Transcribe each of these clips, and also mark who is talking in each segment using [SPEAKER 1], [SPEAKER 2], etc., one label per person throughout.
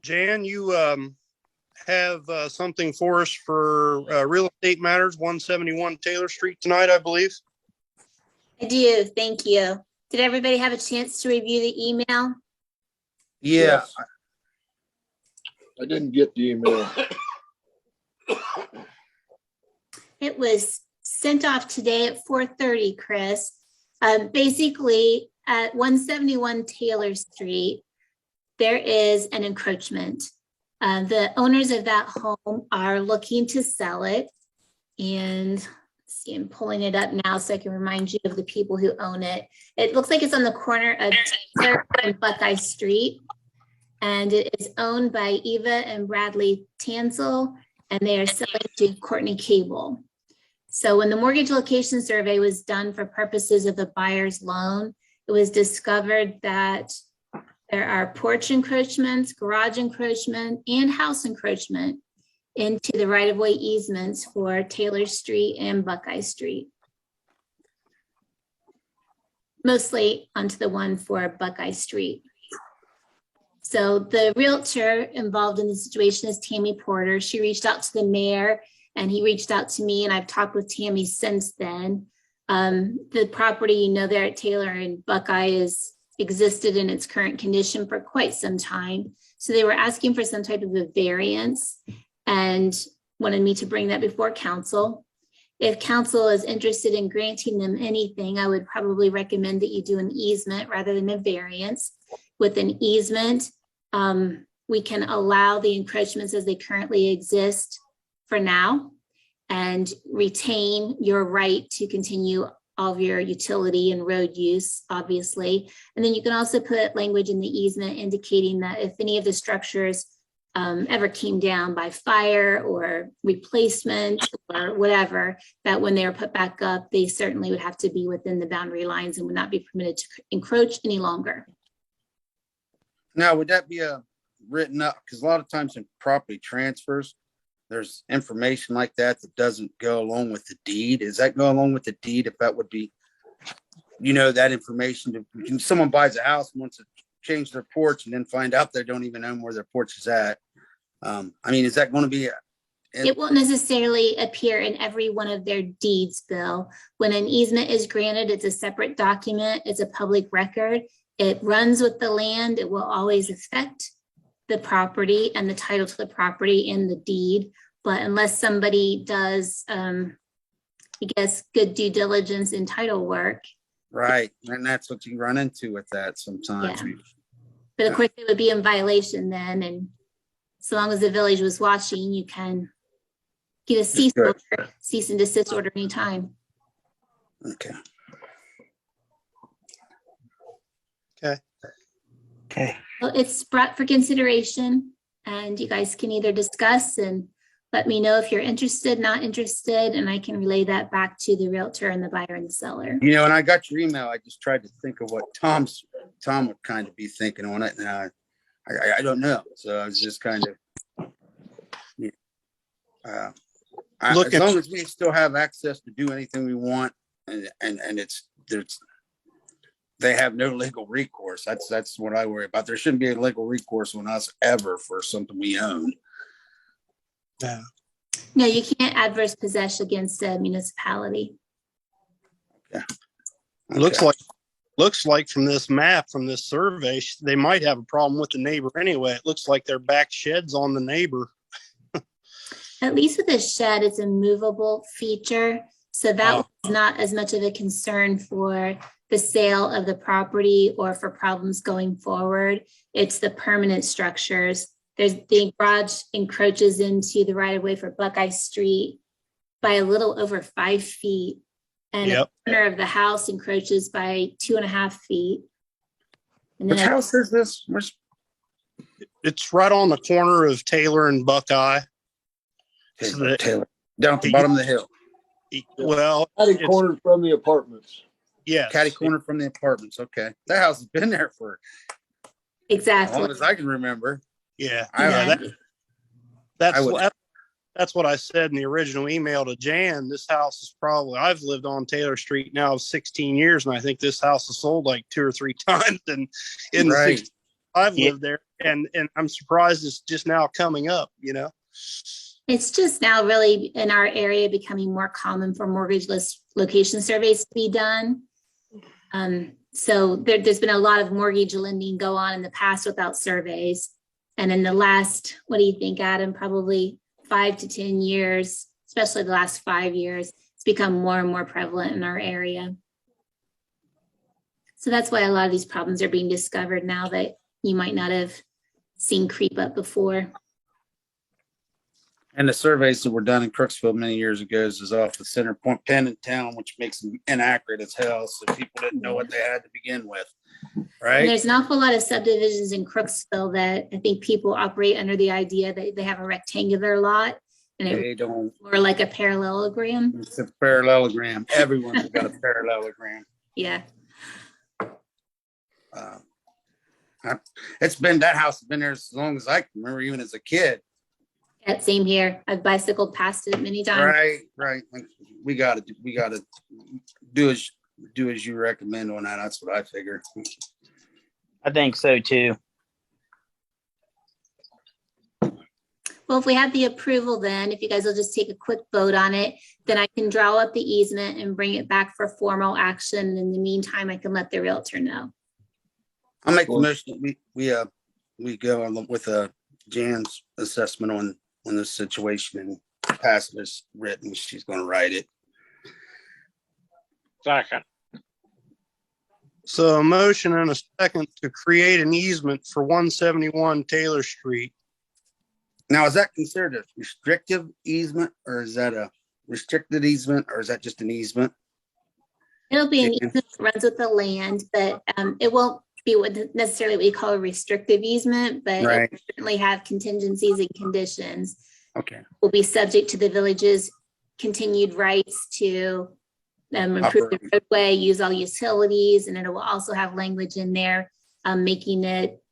[SPEAKER 1] Jan, you have something for us for real estate matters, 171 Taylor Street tonight, I believe.
[SPEAKER 2] I do. Thank you. Did everybody have a chance to review the email?
[SPEAKER 3] Yeah.
[SPEAKER 4] Yes. I didn't get the email.
[SPEAKER 2] It was sent off today at 4:30, Chris. Basically, at 171 Taylor Street, there is an encroachment. The owners of that home are looking to sell it. And let's see, I'm pulling it up now so I can remind you of the people who own it. It looks like it's on the corner of Taylor and Buckeye Street. And it is owned by Eva and Bradley Tansel, and they are selling to Courtney Cable. So when the mortgage location survey was done for purposes of the buyer's loan, it was discovered that there are porch encroachments, garage encroachment, and house encroachment into the right-of-way easements for Taylor Street and Buckeye Street. Mostly onto the one for Buckeye Street. So the realtor involved in the situation is Tammy Porter. She reached out to the mayor and he reached out to me, and I've talked with Tammy since then. The property, you know, there at Taylor and Buckeye is existed in its current condition for quite some time. So they were asking for some type of a variance and wanted me to bring that before council. If council is interested in granting them anything, I would probably recommend that you do an easement rather than a variance. With an easement, we can allow the encroachments as they currently exist for now and retain your right to continue all of your utility and road use, obviously. And then you can also put language in the easement indicating that if any of the structures ever came down by fire or replacement or whatever, that when they are put back up, they certainly would have to be within the boundary lines and would not be permitted to encroach any longer.
[SPEAKER 3] Now, would that be written up? Because a lot of times in property transfers, there's information like that that doesn't go along with the deed. Does that go along with the deed? If that would be, you know, that information, someone buys a house and wants to change their porch and then find out they don't even know where their porch is at. I mean, is that going to be?
[SPEAKER 2] It won't necessarily appear in every one of their deeds, Bill. When an easement is granted, it's a separate document. It's a public record. It runs with the land. It will always affect the property and the title to the property in the deed. But unless somebody does, I guess, good due diligence in title work.
[SPEAKER 3] Right. And that's what you run into with that sometimes.
[SPEAKER 2] Yeah. But of course, it would be in violation then. And so long as the village was watching, you can get a cease and desist order anytime.
[SPEAKER 3] Okay.
[SPEAKER 1] Okay.
[SPEAKER 2] Well, it's brought for consideration and you guys can either discuss and let me know if you're interested, not interested, and I can relay that back to the realtor and the buyer and the seller.
[SPEAKER 3] You know, and I got your email. I just tried to think of what Tom would kind of be thinking on it. And I don't know. So I was just kind of, as long as we still have access to do anything we want and they have no legal recourse. That's what I worry about. There shouldn't be a legal recourse on us ever for something we own.
[SPEAKER 1] Yeah.
[SPEAKER 2] No, you can't adverse possess against a municipality.
[SPEAKER 3] Yeah.
[SPEAKER 1] Okay. Looks like from this map, from this survey, they might have a problem with the neighbor anyway. It looks like their back shed's on the neighbor.
[SPEAKER 2] At least with a shed, it's a movable feature. So that was not as much of a concern for the sale of the property or for problems going forward. It's the permanent structures. There's the garage encroaches into the right of way for Buckeye Street by a little over 5 feet. And the corner of the house encroaches by 2.5 feet. And
[SPEAKER 3] which house is this?
[SPEAKER 1] It's right on the corner of Taylor and Buckeye.
[SPEAKER 3] Taylor, down at the bottom of the hill.
[SPEAKER 1] Well,
[SPEAKER 4] Catty corner from the apartments.
[SPEAKER 1] Yeah,
[SPEAKER 3] catty corner from the apartments. Okay, that house has been there for
[SPEAKER 2] exactly
[SPEAKER 3] as long as I can remember.
[SPEAKER 1] Yeah,
[SPEAKER 3] that's
[SPEAKER 1] That's what I said in the original email to Jan. This house is probably, I've lived on Taylor Street now 16 years, and I think this house has sold like 2 or 3 times in the
[SPEAKER 3] Right.
[SPEAKER 1] 6 I've
[SPEAKER 5] Yeah.
[SPEAKER 1] lived there. And I'm surprised it's just now coming up, you know?
[SPEAKER 2] It's just now really in our area becoming more common for mortgageless location surveys to be done. So there's been a lot of mortgage lending go on in the past without surveys. And in the last, what do you think, Adam? Probably 5 to 10 years, especially the last 5 years, it's become more and more prevalent in our area. So that's why a lot of these problems are being discovered now that you might not have seen creep up before.
[SPEAKER 3] And the surveys that were done in Crooksville many years ago is off the center point pen in town, which makes them inaccurate as hell. So people didn't know what they had to begin with.
[SPEAKER 2] And
[SPEAKER 3] Right?
[SPEAKER 2] there's an awful lot of subdivisions in Crooksville that I think people operate under the idea that they have a rectangular lot and it
[SPEAKER 3] They don't,
[SPEAKER 2] or like a parallelogram.
[SPEAKER 3] it's a parallelogram. Everyone's got a parallelogram.
[SPEAKER 2] Yeah.
[SPEAKER 3] It's been, that house has been there as long as I can remember, even as a kid.
[SPEAKER 2] Yeah, same here. I've bicycled past it many times.
[SPEAKER 3] Right. Like, we gotta do as you recommend on that. That's what I figure.
[SPEAKER 5] I think so too.
[SPEAKER 2] Well, if we have the approval, then if you guys will just take a quick vote on it, then I can draw up the easement and bring it back for formal action. In the meantime, I can let the realtor know.
[SPEAKER 3] I'll make the motion. We go on with Jan's assessment on this situation and pass it as written. She's gonna write it.
[SPEAKER 6] Second.
[SPEAKER 1] So a motion and a second to create an easement for 171 Taylor Street.
[SPEAKER 3] Now, is that considered a restrictive easement, or is that a restricted easement, or is that just an easement?
[SPEAKER 2] It'll be an
[SPEAKER 3] Yeah.
[SPEAKER 2] easement that runs with the land, but it won't be what necessarily what we call a restrictive easement, but it
[SPEAKER 3] Right.
[SPEAKER 2] will certainly have contingencies and conditions.
[SPEAKER 3] Okay.
[SPEAKER 2] Will be subject to the village's continued rights to improve the roadway, use all utilities, and it will also have language in there making it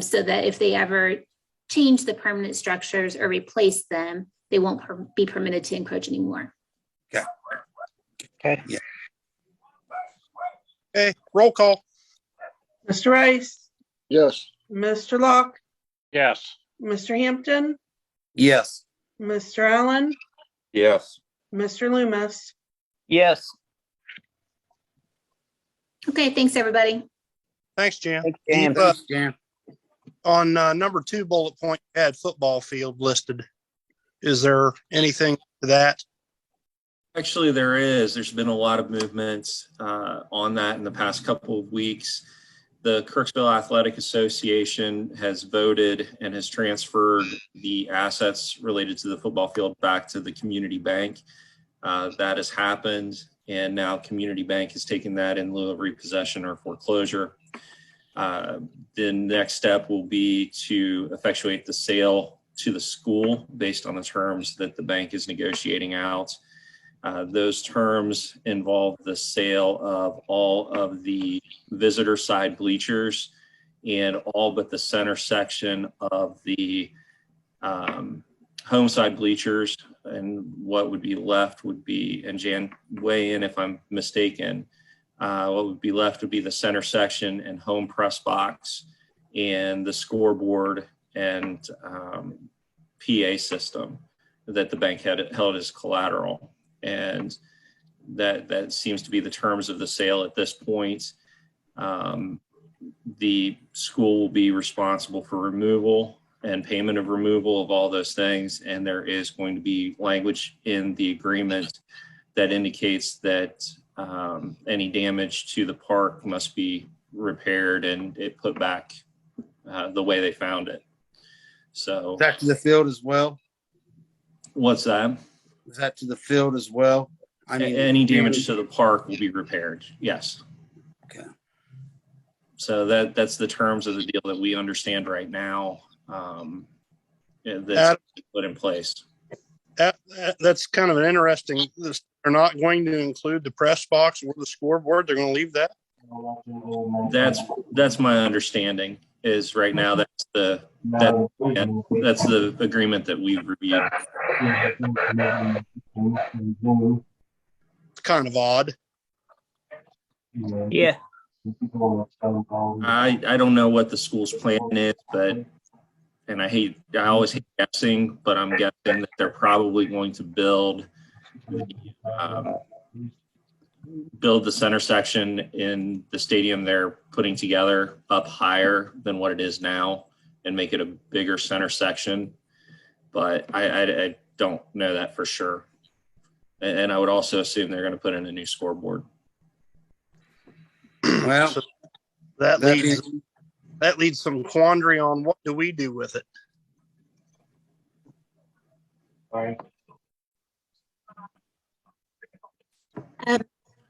[SPEAKER 2] so that if they ever change the permanent structures or replace them, they won't be permitted to encroach anymore.
[SPEAKER 5] Okay.
[SPEAKER 1] Okay, roll call.
[SPEAKER 7] Mr. Rice,
[SPEAKER 4] Yes.
[SPEAKER 7] Mr. Locke,
[SPEAKER 6] Yes.
[SPEAKER 7] Mr. Hampton,
[SPEAKER 3] Yes.
[SPEAKER 7] Mr. Allen,
[SPEAKER 4] Yes.
[SPEAKER 7] Mr. Loomis.
[SPEAKER 5] Yes.
[SPEAKER 2] Okay, thanks, everybody.
[SPEAKER 1] Thanks, Jan.
[SPEAKER 5] Thanks, Jan.
[SPEAKER 3] Thanks, Jan.
[SPEAKER 1] On number 2 bullet point, you had football field listed. Is there anything to that?
[SPEAKER 8] Actually, there is. There's been a lot of movements on that in the past couple of weeks. The Crooksville Athletic Association has voted and has transferred the assets related to the football field back to the community bank. That has happened, and now Community Bank has taken that in lieu of repossession or foreclosure. The next step will be to effectuate the sale to the school based on the terms that the bank is negotiating out. Those terms involve the sale of all of the visitor side bleachers and all but the center section of the home side bleachers. And what would be left would be, and Jan, weigh in if I'm mistaken, what would be left would be the center section and home press box and the scoreboard and PA system that the bank had held as collateral. And that seems to be the terms of the sale at this point. The school will be responsible for removal and payment of removal of all those things. And there is going to be language in the agreement that indicates that any damage to the park must be repaired and it put back the way they found it. So
[SPEAKER 3] Is that to the field as well?
[SPEAKER 8] what's that?
[SPEAKER 3] Is that to the field as well? I mean,
[SPEAKER 8] Any damage to the park will be repaired. Yes.
[SPEAKER 3] Okay.
[SPEAKER 8] So that's the terms of the deal that we understand right now. That's
[SPEAKER 1] Adam,
[SPEAKER 8] put in place.
[SPEAKER 1] that's kind of an interesting, they're not going to include the press box or the scoreboard. They're going to leave that.
[SPEAKER 8] That's my understanding. is right now. That's the agreement that we've reviewed.
[SPEAKER 1] It's kind of odd.
[SPEAKER 5] Yeah.
[SPEAKER 8] I don't know what the school's plan is, but I always hate guessing, but I'm guessing that they're probably going to build the center section in the stadium they're putting together up higher than what it is now and make it a bigger center section. But I don't know that for sure. And I would also assume they're going to put in a new scoreboard.
[SPEAKER 3] Well,
[SPEAKER 1] So that leads some quandary on what do we do with it.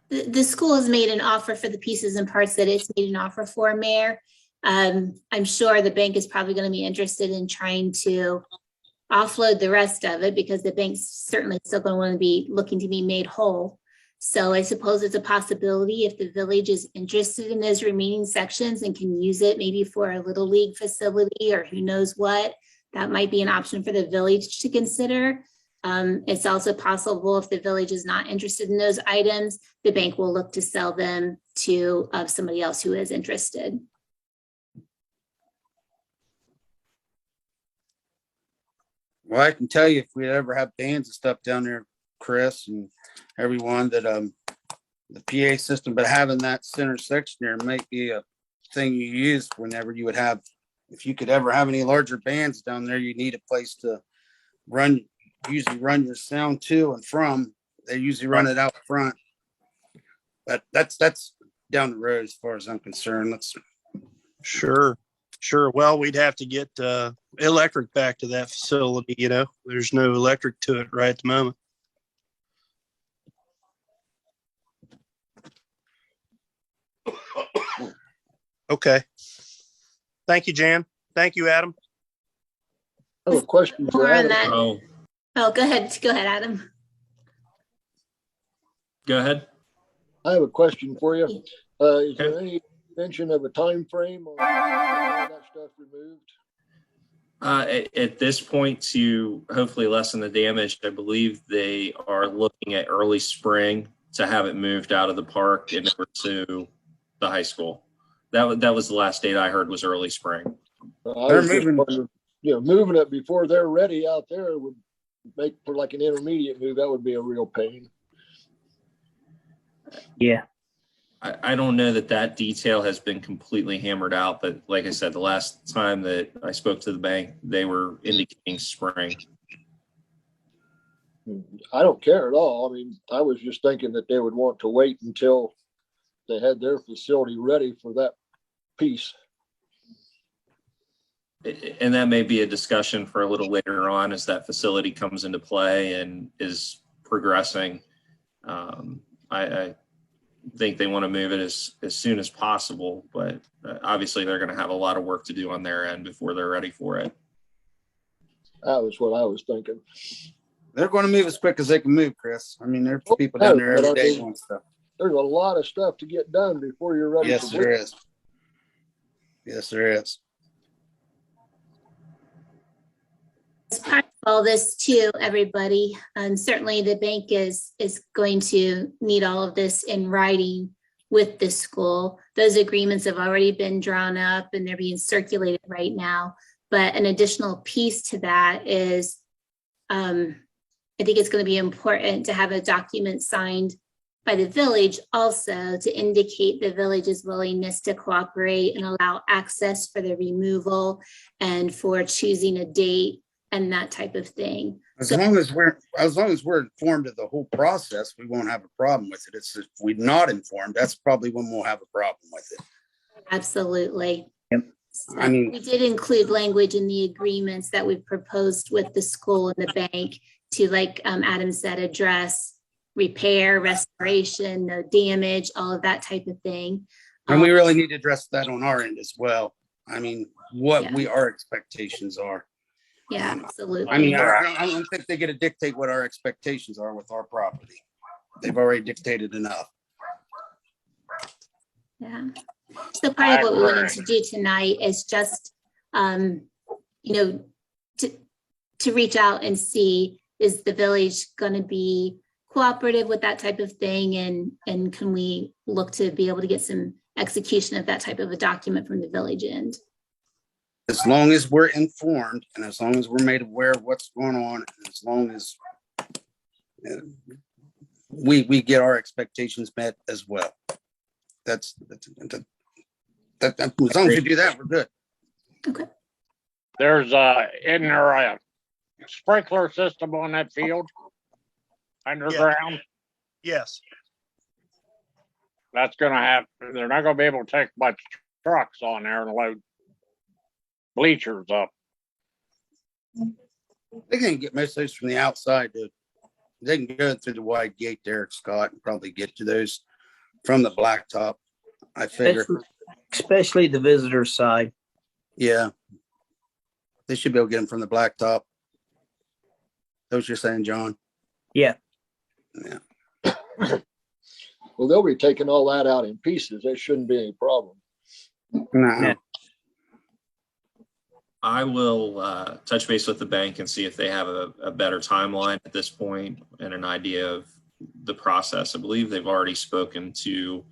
[SPEAKER 2] The school has made an offer for the pieces and parts that it's made an offer for, Mayor. I'm sure the bank is probably going to be interested in trying to offload the rest of it because the bank's certainly still going to want to be looking to be made whole. So I suppose it's a possibility if the village is interested in those remaining sections and can use it maybe for a little league facility or who knows what, that might be an option for the village to consider. It's also possible if the village is not interested in those items, the bank will look to sell them to somebody else who is interested.
[SPEAKER 3] well, I can tell you if we ever have bands and stuff down there, Chris and everyone, that the PA system, but having that center section there might be a thing you use whenever you would have, if you could ever have any larger bands down there, you need a place to usually run your sound to and from. They usually run it out front. But that's down the road as far as I'm concerned.
[SPEAKER 1] Sure. Well, we'd have to get electric back to that facility. There's no electric to it right at the moment. Okay. Thank you, Jan. Thank you, Adam.
[SPEAKER 4] I have a question for
[SPEAKER 2] More on
[SPEAKER 4] Adam.
[SPEAKER 2] that.
[SPEAKER 8] Oh,
[SPEAKER 2] Oh, go ahead, Adam.
[SPEAKER 8] go ahead.
[SPEAKER 4] I have a question for you. Is there any mention of a time frame on all that stuff removed?
[SPEAKER 8] At this point, to hopefully lessen the damage, I believe they are looking at early spring to have it moved out of the park and over to the high school. That was the last date I heard was early spring.
[SPEAKER 4] I was just wondering, moving it before they're ready out there would make for like an intermediate move. That would be a real pain.
[SPEAKER 5] Yeah.
[SPEAKER 8] I don't know that detail has been completely hammered out, but like I said, the last time that I spoke to the bank, they were indicating spring.
[SPEAKER 4] I don't care at all. I mean, I was just thinking that they would want to wait until they had their facility ready for that piece.
[SPEAKER 8] And that may be a discussion for a little later on as that facility comes into play and is progressing. I think they want to move it as soon as possible, but obviously they're going to have a lot of work to do on their end before they're ready for it.
[SPEAKER 4] That was what I was thinking.
[SPEAKER 3] They're going to move as quick as they can move, Chris. I mean, there's people down there every day doing stuff.
[SPEAKER 4] There's a lot of stuff to get done before you're ready.
[SPEAKER 3] Yes, there is. Yes, there is.
[SPEAKER 2] As part of all this too, everybody, certainly the bank is going to need all of this in writing with the school. Those agreements have already been drawn up and they're being circulated right now. But an additional piece to that is, I think it's going to be important to have a document signed by the village also to indicate the village's willingness to cooperate and allow access for the removal and for choosing a date and that type of thing.
[SPEAKER 3] As long as we're informed of the whole process, we won't have a problem with it. It's if we're not informed, that's probably when we'll have a problem with it.
[SPEAKER 2] Absolutely.
[SPEAKER 5] Yep.
[SPEAKER 2] So
[SPEAKER 3] I mean,
[SPEAKER 2] we did include language in the agreements that we've proposed with the school and the bank to, like Adam said, address repair, restoration, no damage, all of that type of thing.
[SPEAKER 3] And we really need to address that on our end as well. I mean, what
[SPEAKER 2] Yeah.
[SPEAKER 3] our expectations are.
[SPEAKER 2] Yeah, absolutely.
[SPEAKER 3] I mean, I don't think they get to dictate what our expectations are with our property. They've already dictated enough.
[SPEAKER 2] Yeah. So part of what we wanted to do tonight is just, you know, to reach out and see, is the village going to be cooperative with that type of thing? And can we look to be able to get some execution of that type of a document from the village end?
[SPEAKER 3] As long as we're informed and as long as we're made aware of what's going on, and as long as we get our expectations met as well. As long as we do that, we're good.
[SPEAKER 2] Okay.
[SPEAKER 6] There's isn't there a sprinkler system on that field underground?
[SPEAKER 1] Yes.
[SPEAKER 6] That's gonna have, they're not gonna be able to take much trucks on there and load bleachers up.
[SPEAKER 3] They can get most of those from the outside. They can go through the wide gate there, Scott, and probably get to those from the blacktop. I figure.
[SPEAKER 5] Especially the visitor side.
[SPEAKER 3] Yeah. They should be able to get them from the blacktop. That's what you're saying, John?
[SPEAKER 5] Yeah.
[SPEAKER 3] Yeah.
[SPEAKER 4] Well, they'll be taking all that out in pieces. There shouldn't be any problem.
[SPEAKER 3] No.
[SPEAKER 8] I will touch base with the bank and see if they have a better timeline at this point and an idea of the process. I believe they've already spoken to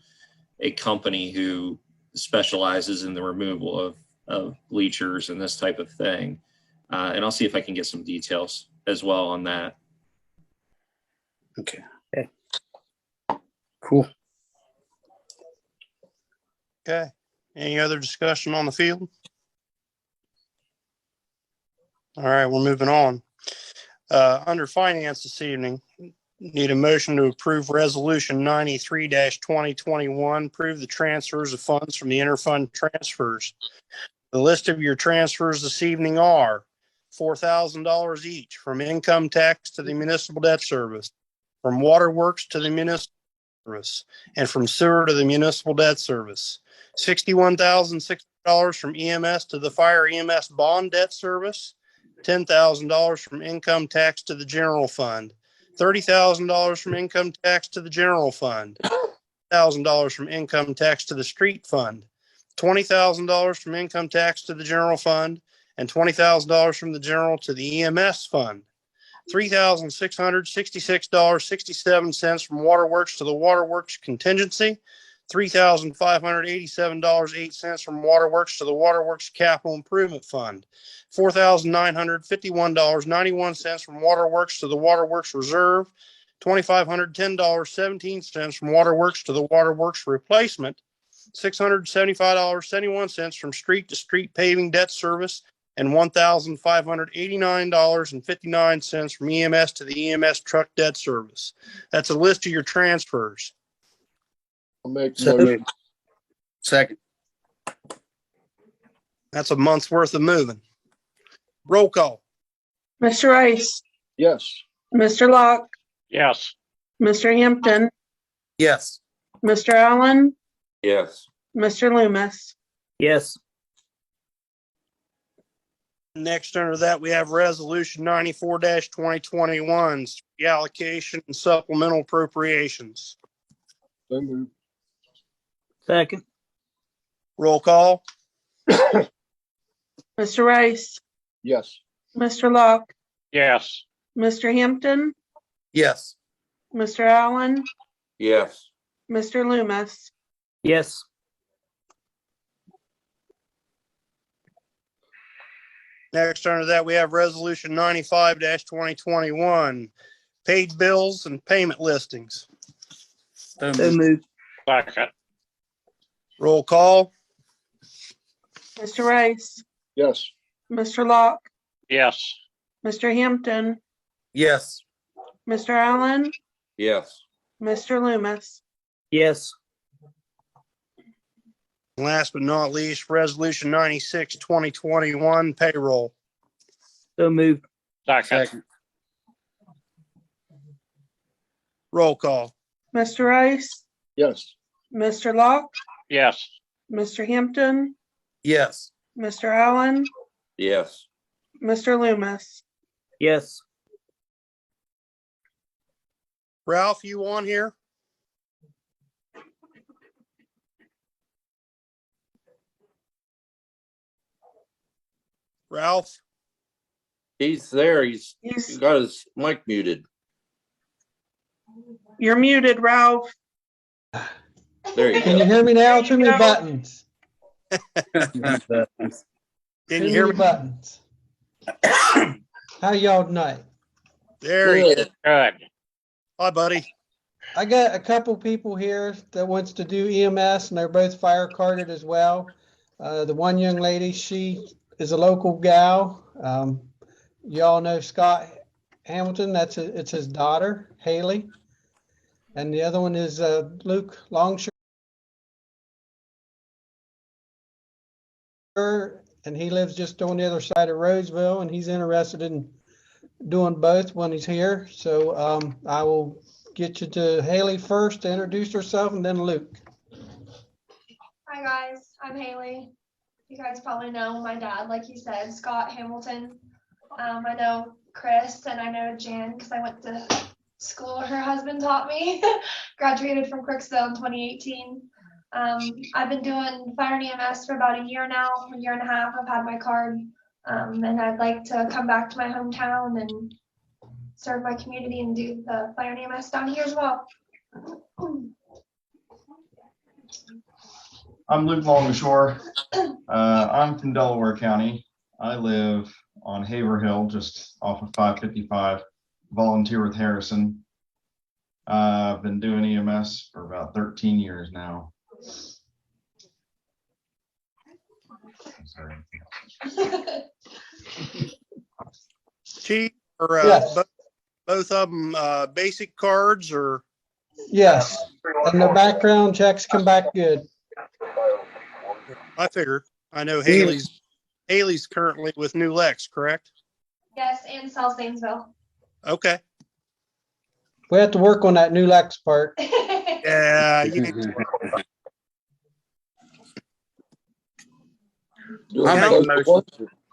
[SPEAKER 8] a company who specializes in the removal of bleachers and this type of thing. And I'll see if I can get some details as well on that.
[SPEAKER 3] Okay.
[SPEAKER 5] Okay.
[SPEAKER 3] Cool.
[SPEAKER 1] Okay. Any other discussion on the field? All right, we're moving on. Under finance this evening, need a motion to approve resolution 93-2021, approve the transfers of funds from the interfund transfers. The list of your transfers this evening are $4,000 each from income tax to the municipal debt service, from waterworks to the municipal service, and from sewer to the municipal debt service. $61,600 from EMS to the fire EMS bond debt service, $10,000 from income tax to the general fund, $30,000 from income tax to the general fund, $1,000 from income tax to the street fund, $20,000 from income tax to the general fund, and $20,000 from the general to the EMS fund. $3,666.67 from waterworks to the waterworks contingency, $3,587.08 from waterworks to the waterworks capital improvement fund, $4,951.91 from waterworks to the waterworks reserve, $2,510.17 from waterworks to the waterworks replacement, $675.71 from street to street paving debt service, and $1,589.59 from EMS to the EMS truck debt service. That's a list of your transfers.
[SPEAKER 4] I'll make the
[SPEAKER 3] So
[SPEAKER 4] motion.
[SPEAKER 3] Second.
[SPEAKER 1] That's a month's worth of moving. Roll call.
[SPEAKER 7] Mr. Rice,
[SPEAKER 4] Yes.
[SPEAKER 7] Mr. Locke,
[SPEAKER 6] Yes.
[SPEAKER 7] Mr. Hampton,
[SPEAKER 3] Yes.
[SPEAKER 7] Mr. Allen,
[SPEAKER 9] Yes.
[SPEAKER 7] Mr. Loomis.
[SPEAKER 5] Yes.
[SPEAKER 1] Next under that, we have resolution 94-2021, reallocation and supplemental appropriations.
[SPEAKER 4] So moved.
[SPEAKER 5] Second.
[SPEAKER 1] Roll call.
[SPEAKER 7] Mr. Rice,
[SPEAKER 4] Yes.
[SPEAKER 7] Mr. Locke,
[SPEAKER 6] Yes.
[SPEAKER 7] Mr. Hampton,
[SPEAKER 3] Yes.
[SPEAKER 7] Mr. Allen,
[SPEAKER 9] Yes.
[SPEAKER 7] Mr. Loomis.
[SPEAKER 5] Yes.
[SPEAKER 1] Next under that, we have resolution 95-2021, paid bills and payment listings.
[SPEAKER 5] So moved.
[SPEAKER 6] Second.
[SPEAKER 1] Roll call.
[SPEAKER 7] Mr. Rice,
[SPEAKER 4] Yes.
[SPEAKER 7] Mr. Locke,
[SPEAKER 6] Yes.
[SPEAKER 7] Mr. Hampton,
[SPEAKER 3] Yes.
[SPEAKER 7] Mr. Allen,
[SPEAKER 9] Yes.
[SPEAKER 7] Mr. Loomis.
[SPEAKER 5] Yes.
[SPEAKER 1] Last but not least, resolution 96-2021, payroll.
[SPEAKER 5] So moved.
[SPEAKER 6] Second.
[SPEAKER 3] Second.
[SPEAKER 1] Roll call.
[SPEAKER 7] Mr. Rice,
[SPEAKER 4] Yes.
[SPEAKER 7] Mr. Locke,
[SPEAKER 6] Yes.
[SPEAKER 7] Mr. Hampton,
[SPEAKER 3] Yes.
[SPEAKER 7] Mr. Allen,
[SPEAKER 9] Yes.
[SPEAKER 7] Mr. Loomis.
[SPEAKER 5] Yes.
[SPEAKER 1] Ralph, you on here? Ralph?
[SPEAKER 9] He's there. He's
[SPEAKER 7] He's,
[SPEAKER 9] got his mic muted.
[SPEAKER 7] you're muted, Ralph.
[SPEAKER 9] There you
[SPEAKER 10] Can you
[SPEAKER 9] go.
[SPEAKER 10] hear me now?
[SPEAKER 7] There
[SPEAKER 10] Too
[SPEAKER 7] you
[SPEAKER 10] many
[SPEAKER 7] go.
[SPEAKER 10] buttons.
[SPEAKER 1] Can
[SPEAKER 10] Too
[SPEAKER 1] you hear
[SPEAKER 10] many
[SPEAKER 1] me?
[SPEAKER 10] buttons. How y'all tonight?
[SPEAKER 1] There you go.
[SPEAKER 4] Good.
[SPEAKER 6] Good.
[SPEAKER 1] Hi, buddy.
[SPEAKER 10] I got a couple people here that wants to do EMS, and they're both fire carded as well. The one young lady, she is a local gal. Y'all know Scott Hamilton. It's his daughter, Haley. And the other one is Luke Longshore, and he lives just on the other side of Roseville, and he's interested in doing both when he's here. So I will get you to Haley first to introduce herself, and then Luke.
[SPEAKER 11] Hi guys, I'm Haley. You guys probably know my dad, like he said, Scott Hamilton. I know Chris and I know Jan because I went to school her husband taught me. Graduated from Crooksville in 2018. I've been doing fire and EMS for about a year now, a year and a half. I've had my card, and I'd like to come back to my hometown and serve my community and do the fire and EMS down here as well.
[SPEAKER 12] I'm Luke Longshore. I'm from Delaware County. I live on Haverhill, just off of 555. Volunteer with Harrison. I've been doing EMS for about 13 years now. Sorry.
[SPEAKER 1] Chief, or
[SPEAKER 10] Yes.
[SPEAKER 1] both of them basic cards, or?
[SPEAKER 10] Yes, and the background checks come back good.
[SPEAKER 1] I figured. I know Haley's currently with New Lex, correct?
[SPEAKER 11] Yes, and South Zanesville.
[SPEAKER 1] Okay.
[SPEAKER 10] We have to work on that new Lex part.
[SPEAKER 1] Yeah.
[SPEAKER 3] I'll make a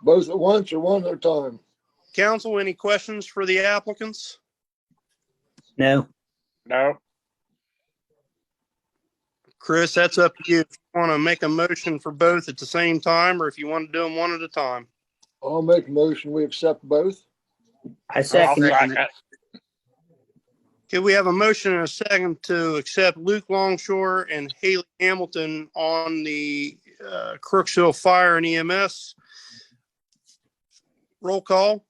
[SPEAKER 4] Both at once or one at a time?
[SPEAKER 1] Council, any questions for the applicants?
[SPEAKER 5] No.
[SPEAKER 6] No.
[SPEAKER 1] Chris, that's up to you. If you want to make a motion for both at the same time, or if you want to do them one at a time.
[SPEAKER 4] I'll make a motion. We accept both.
[SPEAKER 5] I second it.
[SPEAKER 6] Second it.
[SPEAKER 1] Okay, we have a motion and a second to accept Luke Longshore and Haley Hamilton on the Crooksville Fire and EMS. Roll call.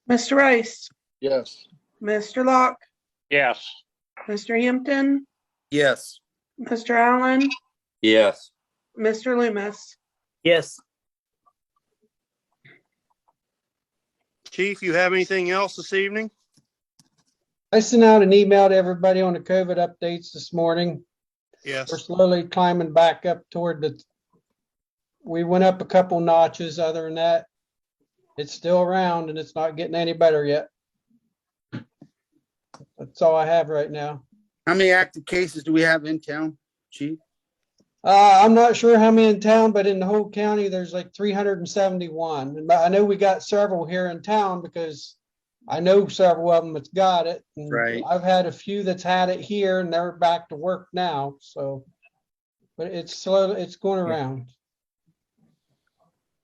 [SPEAKER 7] Mr. Rice,
[SPEAKER 4] Yes.
[SPEAKER 7] Mr. Locke,
[SPEAKER 6] Yes.
[SPEAKER 7] Mr. Hampton,
[SPEAKER 3] Yes.
[SPEAKER 7] Mr. Allen,
[SPEAKER 9] Yes.
[SPEAKER 7] Mr. Loomis.
[SPEAKER 5] Yes.
[SPEAKER 1] Chief, you have anything else this evening?
[SPEAKER 10] I sent out an email to everybody on the COVID updates this morning.
[SPEAKER 1] Yes.
[SPEAKER 10] We're slowly climbing back up toward we went up a couple notches. Other than that, it's still around and it's not getting any better yet. That's all I have right now.
[SPEAKER 3] How many active cases do we have in town, Chief?
[SPEAKER 10] I'm not sure how many in town, but in the whole county, there's like 371. And I know we got several here in town because I know several of them that's got it. And
[SPEAKER 3] Right.
[SPEAKER 10] I've had a few that's had it here and they're back to work now. So, but it's slow, it's going around.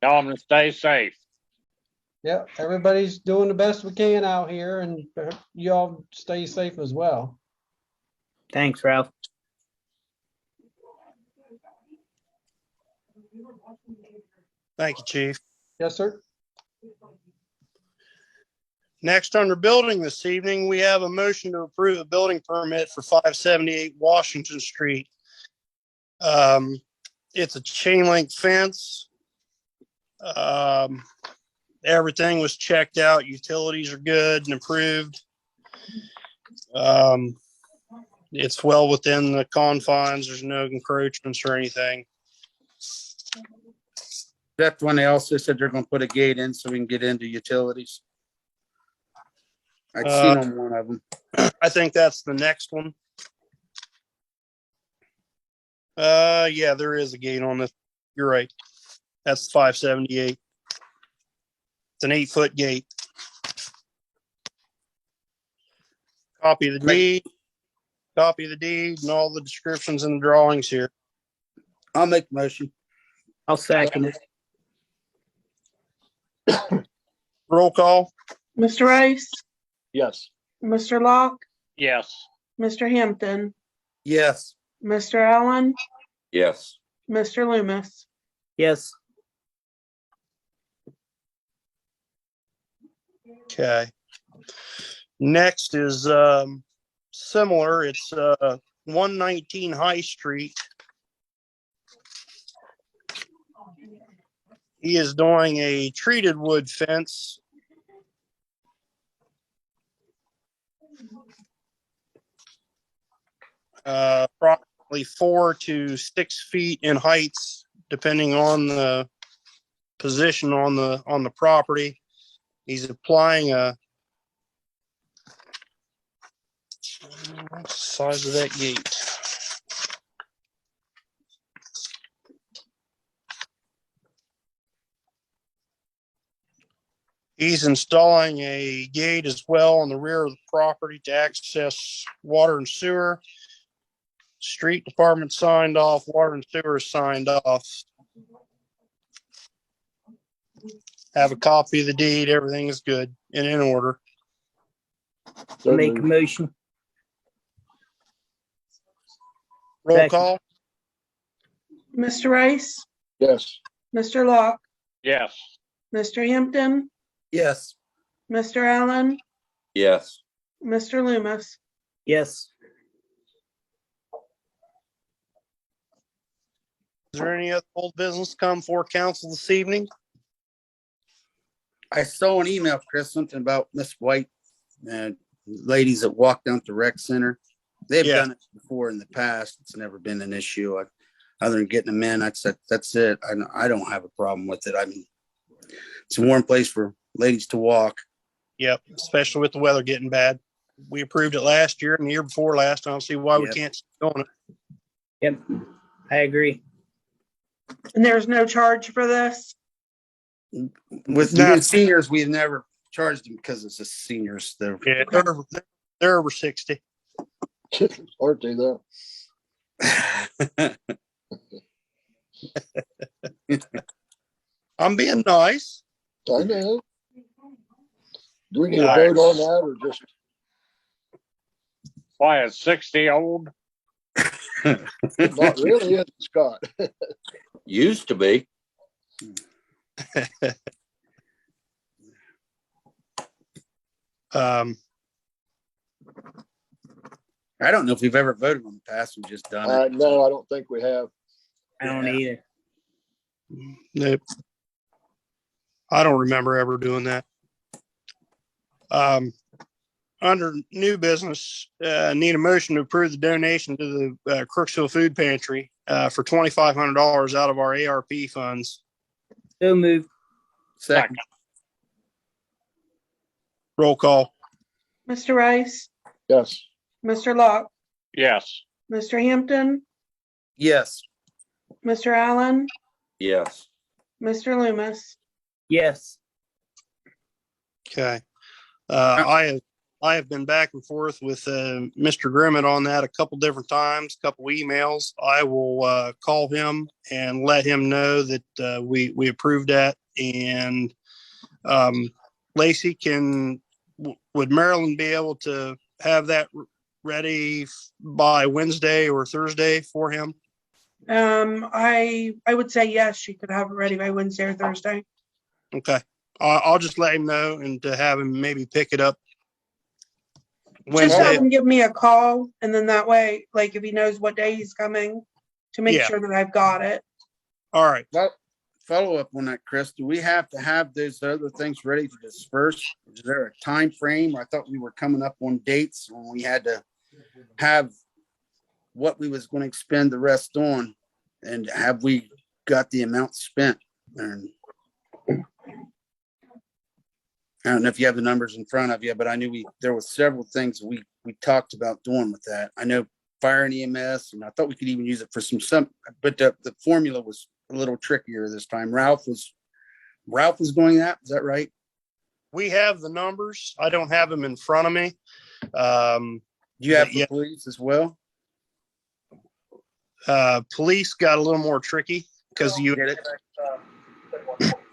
[SPEAKER 6] Tell them to stay safe.
[SPEAKER 10] Yep, everybody's doing the best we can out here, and you all stay safe as well.
[SPEAKER 5] Thanks, Ralph.
[SPEAKER 1] Thank you, Chief.
[SPEAKER 10] Yes, sir.
[SPEAKER 1] Next, under building this evening, we have a motion to approve a building permit for 578 Washington Street. It's a chain link fence. Everything was checked out. Utilities are good and approved. It's well within the confines. There's no encroachments or anything.
[SPEAKER 3] That's when they also said they're gonna put a gate in so we can get into utilities. I'd seen on one of them.
[SPEAKER 1] I think that's the next one. Yeah, there is a gate on this. You're right. That's 578. It's an 8-foot gate. Copy of the deed. Copy of the deed and all the descriptions and the drawings here.
[SPEAKER 3] I'll make the motion.
[SPEAKER 5] I'll second it.
[SPEAKER 1] Roll call.
[SPEAKER 7] Mr. Rice,
[SPEAKER 4] Yes.
[SPEAKER 7] Mr. Locke,
[SPEAKER 6] Yes.
[SPEAKER 7] Mr. Hampton,
[SPEAKER 3] Yes.
[SPEAKER 7] Mr. Allen,
[SPEAKER 9] Yes.
[SPEAKER 7] Mr. Loomis.
[SPEAKER 5] Yes.
[SPEAKER 1] Okay. Next is similar. It's 119 High Street. He is doing a treated wood fence. Approximately 4 to 6 feet in heights, depending on the position on the property. He's applying what's the size of that gate? He's installing a gate as well on the rear of the property to access water and sewer. Street department signed off, water and sewer signed off. Have a copy of the deed. Everything is good and in order.
[SPEAKER 4] So
[SPEAKER 5] Make a
[SPEAKER 4] moved.
[SPEAKER 5] motion.
[SPEAKER 1] Roll
[SPEAKER 5] Second.
[SPEAKER 1] call.
[SPEAKER 7] Mr. Rice,
[SPEAKER 4] Yes.
[SPEAKER 7] Mr. Locke,
[SPEAKER 6] Yes.
[SPEAKER 7] Mr. Hampton,
[SPEAKER 3] Yes.
[SPEAKER 7] Mr. Allen,
[SPEAKER 9] Yes.
[SPEAKER 7] Mr. Loomis.
[SPEAKER 5] Yes.
[SPEAKER 1] Is there any other old business come for council this evening?
[SPEAKER 3] I saw an email, Chris, something about Miss White and ladies that walk down to rec center. They've
[SPEAKER 1] Yeah.
[SPEAKER 3] done it before in the past. It's never been an issue. Other than getting them in, that's it. I don't have a problem with it. I mean, it's a warm place for ladies to walk.
[SPEAKER 1] Yep, especially with the weather getting bad. We approved it last year and the year before last. I don't see why we
[SPEAKER 3] Yep.
[SPEAKER 1] can't keep doing it.
[SPEAKER 5] Yep. I agree.
[SPEAKER 7] And there's no charge for this?
[SPEAKER 3] With
[SPEAKER 1] No.
[SPEAKER 3] seniors, we've never charged them because it's the seniors. They're
[SPEAKER 1] Yeah, they're over 60.
[SPEAKER 4] Aren't they though?
[SPEAKER 1] I'm being nice.
[SPEAKER 4] I know. Do we need a
[SPEAKER 6] All right.
[SPEAKER 4] vote on that or just?
[SPEAKER 6] Why is 60 old?
[SPEAKER 4] Not really, is it, Scott?
[SPEAKER 9] Used to be.
[SPEAKER 3] I don't know if we've ever voted on the past. We've just done it.
[SPEAKER 4] No, I don't think we have.
[SPEAKER 5] I don't
[SPEAKER 3] Yeah.
[SPEAKER 5] either.
[SPEAKER 1] Nope. I don't remember ever doing that. Under new business, need a motion to approve the donation to the Crooksville Food Pantry for $2,500 out of our ARP funds.
[SPEAKER 5] So moved.
[SPEAKER 3] Second.
[SPEAKER 1] Roll call.
[SPEAKER 7] Mr. Rice,
[SPEAKER 4] Yes.
[SPEAKER 7] Mr. Locke,
[SPEAKER 6] Yes.
[SPEAKER 7] Mr. Hampton,
[SPEAKER 3] Yes.
[SPEAKER 7] Mr. Allen,
[SPEAKER 9] Yes.
[SPEAKER 7] Mr. Loomis.
[SPEAKER 5] Yes.
[SPEAKER 1] Okay. I have been back and forth with Mr. Grimmett on that a couple different times, couple emails. I will call him and let him know that we approved that. And Lacey, would Marilyn be able to have that ready by Wednesday or Thursday for him?
[SPEAKER 7] I would say yes, she could have it ready by Wednesday or Thursday.
[SPEAKER 1] Okay. I'll just let him know and to have him maybe pick it up
[SPEAKER 7] Just
[SPEAKER 1] Wednesday.
[SPEAKER 7] have him give me a call, and then that way, like if he knows what day he's coming, to make
[SPEAKER 1] Yeah.
[SPEAKER 7] sure that I've got it.
[SPEAKER 1] All right.
[SPEAKER 3] Well, follow up on that, Chris. Do we have to have those other things ready to disperse? Is there a time frame? I thought we were coming up on dates when we had to have what we was going to expend the rest on, and have we got the amount spent? And I don't know if you have the numbers in front of you, but I knew there was several things we talked about doing with that. I know fire and EMS, and I thought we could even use it for some, but the formula was a little trickier this time. Ralph was going that. Is that right?
[SPEAKER 1] We have the numbers. I don't have them in front of me.
[SPEAKER 3] You have
[SPEAKER 1] But
[SPEAKER 3] the
[SPEAKER 1] yeah.
[SPEAKER 3] police as well?
[SPEAKER 1] Police got a little more tricky because you
[SPEAKER 3] Get it?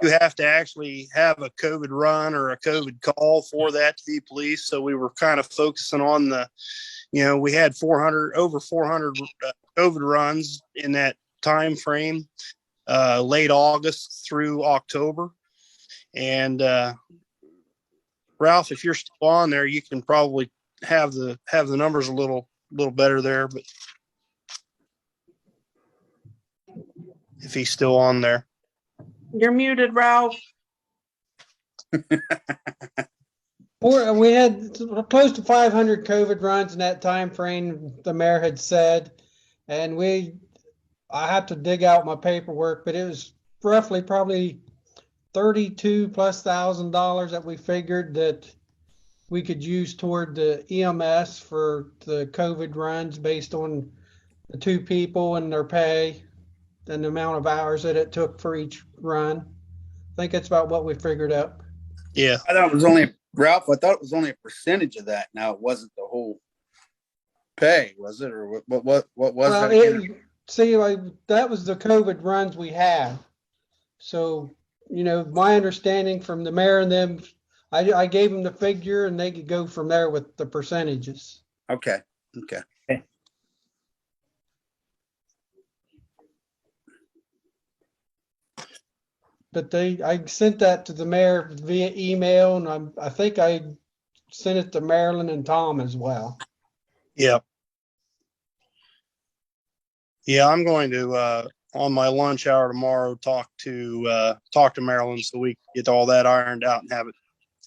[SPEAKER 1] you have to actually have a COVID run or a COVID call for that to be policed. So we were kind of focusing on we had over 400 COVID runs in that time frame, late August through October. And Ralph, if you're still on there, you can probably have the numbers a little better there, but if he's still on there.
[SPEAKER 7] You're muted, Ralph.
[SPEAKER 10] We had close to 500 COVID runs in that time frame, the mayor had said. And I have to dig out my paperwork, but it was roughly probably $32,000+ that we figured that we could use toward the EMS for the COVID runs based on the 2 people and their pay and the amount of hours that it took for each run. I think that's about what we figured up.
[SPEAKER 1] Yeah.
[SPEAKER 3] I thought it was only, Ralph, I thought it was only a percentage of that. Now, it wasn't the whole pay, was it? Or what was that again?
[SPEAKER 10] That was the COVID runs we had. So, my understanding from the mayor and them, I gave them the figure and they could go from there with the percentages.
[SPEAKER 3] Okay.
[SPEAKER 10] But I sent that to the mayor via email, and I think I sent it to Marilyn and Tom as well.
[SPEAKER 1] Yeah. Yeah, I'm going to on my lunch hour tomorrow talk to Marilyn so we can get all that ironed out and have it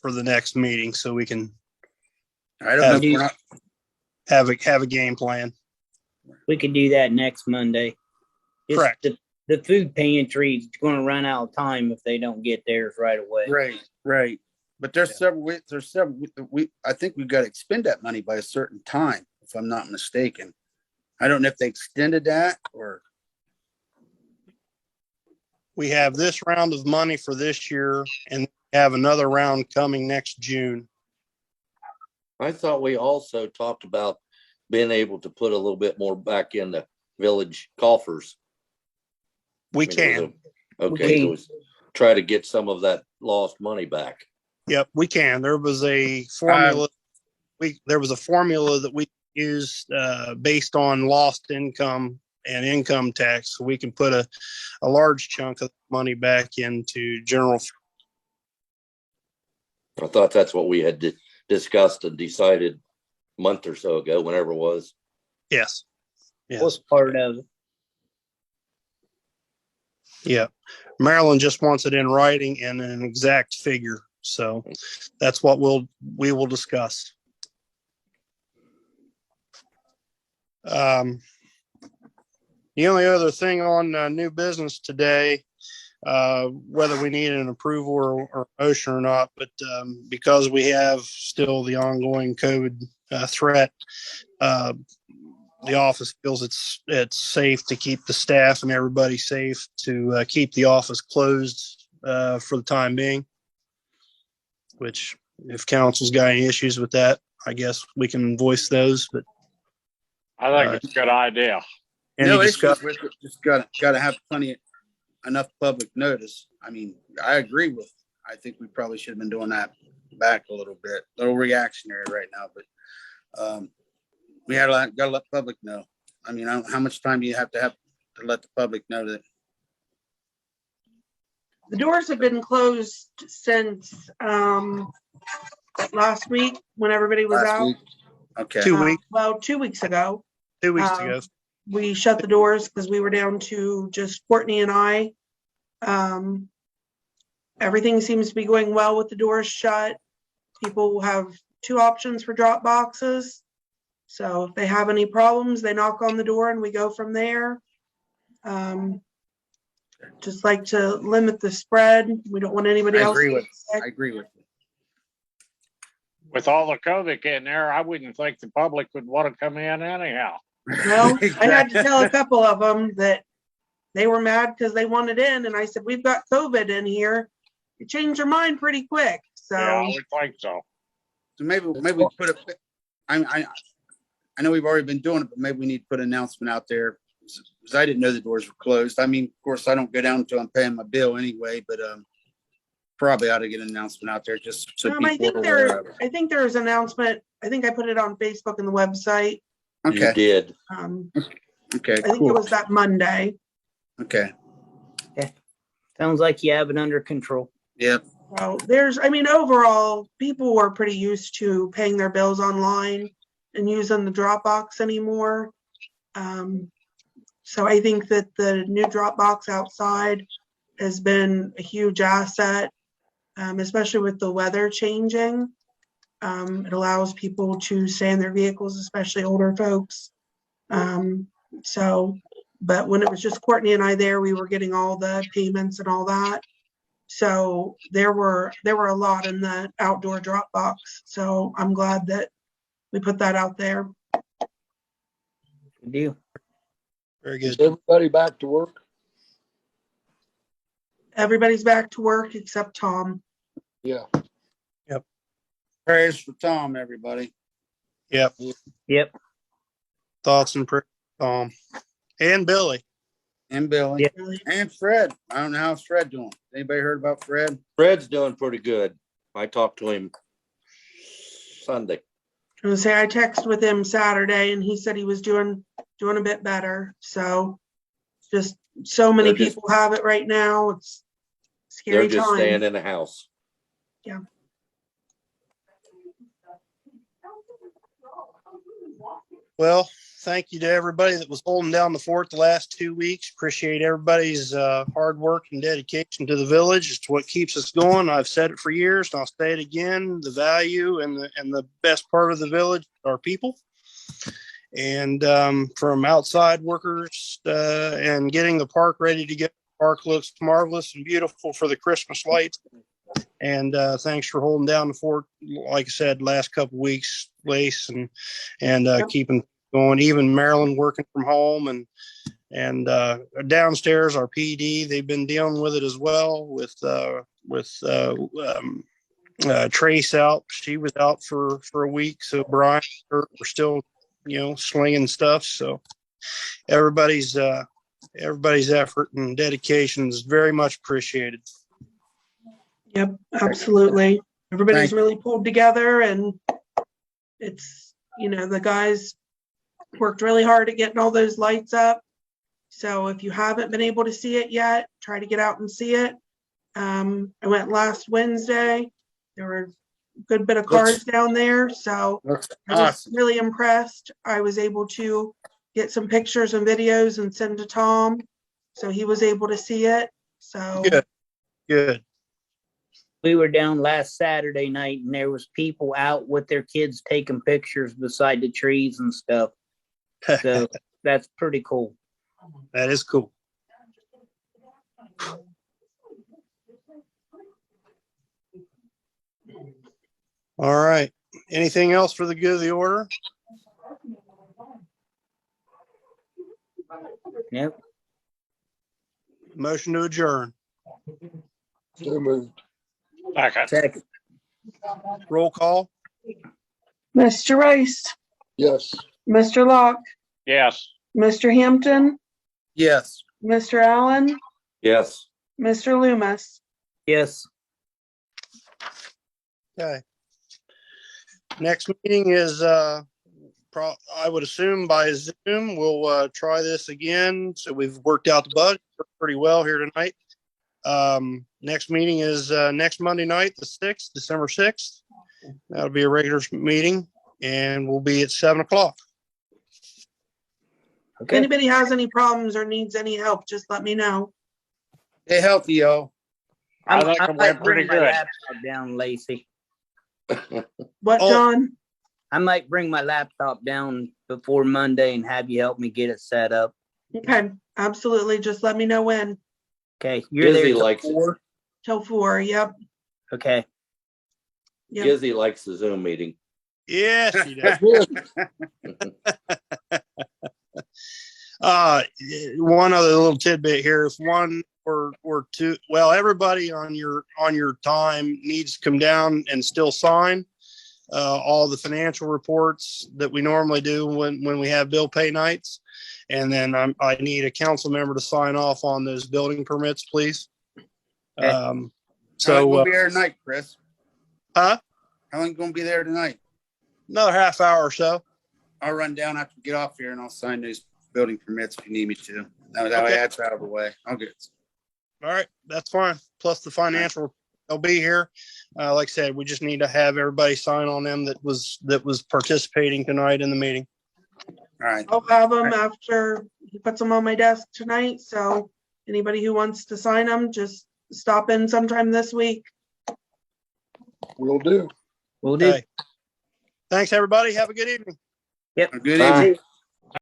[SPEAKER 1] for the next meeting so we can have a game plan.
[SPEAKER 5] We could do that next Monday.
[SPEAKER 1] Correct.
[SPEAKER 5] The food pantry is going to run out of time if they don't get theirs right away.
[SPEAKER 3] Right. But there's several. I think we've got to expend that money by a certain time, if I'm not mistaken. I don't know if they extended that or.
[SPEAKER 1] We have this round of money for this year and have another round coming next June.
[SPEAKER 9] I thought we also talked about being able to put a little bit more back in the village coffers.
[SPEAKER 1] We can.
[SPEAKER 9] Try to get some of that lost money back.
[SPEAKER 1] Yep, we can. There was a formula. There was a formula that we used based on lost income and income tax. So we can put a large chunk of money back into general.
[SPEAKER 9] I thought that's what we had discussed and decided a month or so ago, whenever it was.
[SPEAKER 1] Yes.
[SPEAKER 5] Was part of it.
[SPEAKER 1] Yeah. Maryland just wants it in writing and an exact figure. So that's what we will discuss. The only other thing on new business today, whether we need an approval or motion or not, but because we have still the ongoing COVID threat, the office feels it's safe to keep the staff and everybody safe to keep the office closed for the time being. Which, if council's got any issues with that, I guess we can voice those. But
[SPEAKER 6] I think it's a good idea.
[SPEAKER 3] No issues with it. Just got to have enough public notice. I mean, I agree with. I think we probably should have been doing that back a little bit. A little reactionary right now, but we got to let public know. I mean, how much time do you have to let the public know that?
[SPEAKER 7] The doors have been closed since last week when everybody was out.
[SPEAKER 3] Week? Okay.
[SPEAKER 1] 2 weeks.
[SPEAKER 7] Well, 2 weeks ago.
[SPEAKER 1] 2 weeks ago.
[SPEAKER 7] We shut the doors because we were down to just Courtney and I. Everything seems to be going well with the doors shut. People have 2 options for drop boxes. So if they have any problems, they knock on the door and we go from there. Just like to limit the spread. We don't want anybody else.
[SPEAKER 3] I agree with you.
[SPEAKER 6] With all the COVID in there, I wouldn't think the public would want to come in anyhow.
[SPEAKER 7] Well, I had to tell a couple of them that they were mad because they wanted in, and I said, "We've got COVID in here." You change your mind pretty quick. So
[SPEAKER 6] yeah, I would think so.
[SPEAKER 3] So maybe we put a. I know we've already been doing it, but maybe we need to put an announcement out there because I didn't know the doors were closed. I mean, of course, I don't go down until I'm paying my bill anyway. But probably ought to get an announcement out there just so
[SPEAKER 7] I
[SPEAKER 3] people
[SPEAKER 7] think
[SPEAKER 3] are aware of it.
[SPEAKER 7] I think there's an announcement. I think I put it on Facebook and the website.
[SPEAKER 9] You
[SPEAKER 3] Okay,
[SPEAKER 9] did.
[SPEAKER 3] okay,
[SPEAKER 7] I think it
[SPEAKER 3] cool.
[SPEAKER 7] was that Monday.
[SPEAKER 3] Okay,
[SPEAKER 5] Sounds like you have it under control.
[SPEAKER 3] yep.
[SPEAKER 7] Well, overall, people were pretty used to paying their bills online and using the Dropbox anymore. So I think that the new Dropbox outside has been a huge asset, especially with the weather changing. It allows people to stay in their vehicles, especially older folks. But when it was just Courtney and I there, we were getting all the payments and all that. So there were a lot in the outdoor Dropbox. So I'm glad that we put that out there.
[SPEAKER 5] Good deal.
[SPEAKER 1] Very
[SPEAKER 4] Is
[SPEAKER 1] good.
[SPEAKER 4] everybody back to work?
[SPEAKER 7] Everybody's back to work except Tom.
[SPEAKER 4] Yeah.
[SPEAKER 3] Prayers for Tom, everybody.
[SPEAKER 1] Yep.
[SPEAKER 5] Yep.
[SPEAKER 1] Thoughts and prayers, Tom. And Billy.
[SPEAKER 3] And Billy.
[SPEAKER 5] Yeah.
[SPEAKER 3] And Fred. I don't know how's Fred doing. Anybody heard about Fred?
[SPEAKER 9] Fred's doing pretty good. I talked to him Sunday.
[SPEAKER 7] I was gonna say I texted with him Saturday and he said he was doing a bit better. So just so many
[SPEAKER 9] They're just-
[SPEAKER 7] people have it right now. It's a
[SPEAKER 9] They're
[SPEAKER 7] scary
[SPEAKER 9] just
[SPEAKER 7] time.
[SPEAKER 9] staying in the house.
[SPEAKER 7] Yeah.
[SPEAKER 1] Well, thank you to everybody that was holding down the fort the last 2 weeks. Appreciate everybody's hard work and dedication to the village. It's what keeps us going. I've said it for years, and I'll say it again. The value and the best part of the village are people. And from outside workers and getting the park ready to go. The park looks marvelous and beautiful for the Christmas lights. And thanks for holding down the fort, like I said, last couple of weeks, Lace, and keeping going. Even Maryland working from home and downstairs, our PD, they've been dealing with it as well with Trace out. She was out for a week, so Brian and Kurt were still slinging stuff. So everybody's effort and dedication is very much appreciated.
[SPEAKER 7] Yep, absolutely. Everybody's
[SPEAKER 3] Thank you.
[SPEAKER 7] really pulled together and it's, the guys worked really hard at getting all those lights up. So if you haven't been able to see it yet, try to get out and see it. I went last Wednesday. There were a good bit of cars down there. So
[SPEAKER 3] Looks
[SPEAKER 7] I was
[SPEAKER 3] awesome.
[SPEAKER 7] really impressed. I was able to get some pictures and videos and send to Tom. So he was able to see it. So
[SPEAKER 1] Good.
[SPEAKER 5] We were down last Saturday night and there was people out with their kids taking pictures beside the trees and stuff. So that's pretty cool.
[SPEAKER 1] That is cool. All right. Anything else for the good of the order?
[SPEAKER 5] Yep.
[SPEAKER 1] Motion to adjourn.
[SPEAKER 4] So moved.
[SPEAKER 5] Second.
[SPEAKER 1] Roll call.
[SPEAKER 7] Mr. Rice,
[SPEAKER 4] Yes.
[SPEAKER 7] Mr. Locke,
[SPEAKER 6] Yes.
[SPEAKER 7] Mr. Hampton,
[SPEAKER 3] Yes.
[SPEAKER 7] Mr. Allen,
[SPEAKER 9] Yes.
[SPEAKER 7] Mr. Loomis.
[SPEAKER 5] Yes.
[SPEAKER 1] Okay. Next meeting is I would assume by Zoom. We'll try this again. So we've worked out the bug pretty well here tonight. Next meeting is next Monday night, the 6th, December 6th. That'll be a regular meeting and we'll be at 7:00.
[SPEAKER 7] If
[SPEAKER 5] Okay.
[SPEAKER 7] anybody has any problems or needs any help, just let me know.
[SPEAKER 3] Stay healthy, yo.
[SPEAKER 6] I think it
[SPEAKER 5] might
[SPEAKER 6] went pretty
[SPEAKER 5] bring my
[SPEAKER 6] good.
[SPEAKER 5] laptop down, Lacey.
[SPEAKER 7] What,
[SPEAKER 1] Oh.
[SPEAKER 7] John?
[SPEAKER 5] I might bring my laptop down before Monday and have you help me get it set up.
[SPEAKER 7] Okay, absolutely. Just let me know when.
[SPEAKER 5] Okay. You're there
[SPEAKER 9] Gizzy
[SPEAKER 5] till
[SPEAKER 9] likes it.
[SPEAKER 5] 4?
[SPEAKER 7] Till 4. Yep.
[SPEAKER 5] Okay.
[SPEAKER 7] Yep.
[SPEAKER 9] Gizzy likes the Zoom meeting.
[SPEAKER 1] Yes, he does.
[SPEAKER 4] Good.
[SPEAKER 1] One other little tidbit here. If one or two, well, everybody on your time needs to come down and still sign all the financial reports that we normally do when we have bill pay nights. And then I need a council member to sign off on those building permits, please.
[SPEAKER 5] Okay.
[SPEAKER 3] How long
[SPEAKER 1] So,
[SPEAKER 3] gonna be there tonight, Chris?
[SPEAKER 1] huh?
[SPEAKER 3] How long you gonna be there tonight?
[SPEAKER 1] Another half hour or so.
[SPEAKER 3] I'll run down after we get off here and I'll sign those building permits if you need me to. That way
[SPEAKER 1] Okay.
[SPEAKER 3] that's out of the way. I'll get it.
[SPEAKER 1] All right, that's fine. Plus the financial, they'll be here. Like I said, we just need to have everybody sign on them that was participating tonight in the meeting.
[SPEAKER 3] All right.
[SPEAKER 7] I'll have them after he puts them on my desk tonight. So anybody who wants to sign them, just stop in sometime this week.
[SPEAKER 4] Will do.
[SPEAKER 5] Will do.
[SPEAKER 1] Okay. Thanks, everybody. Have a good evening.
[SPEAKER 5] Yep.
[SPEAKER 3] Good
[SPEAKER 9] Bye.
[SPEAKER 3] evening.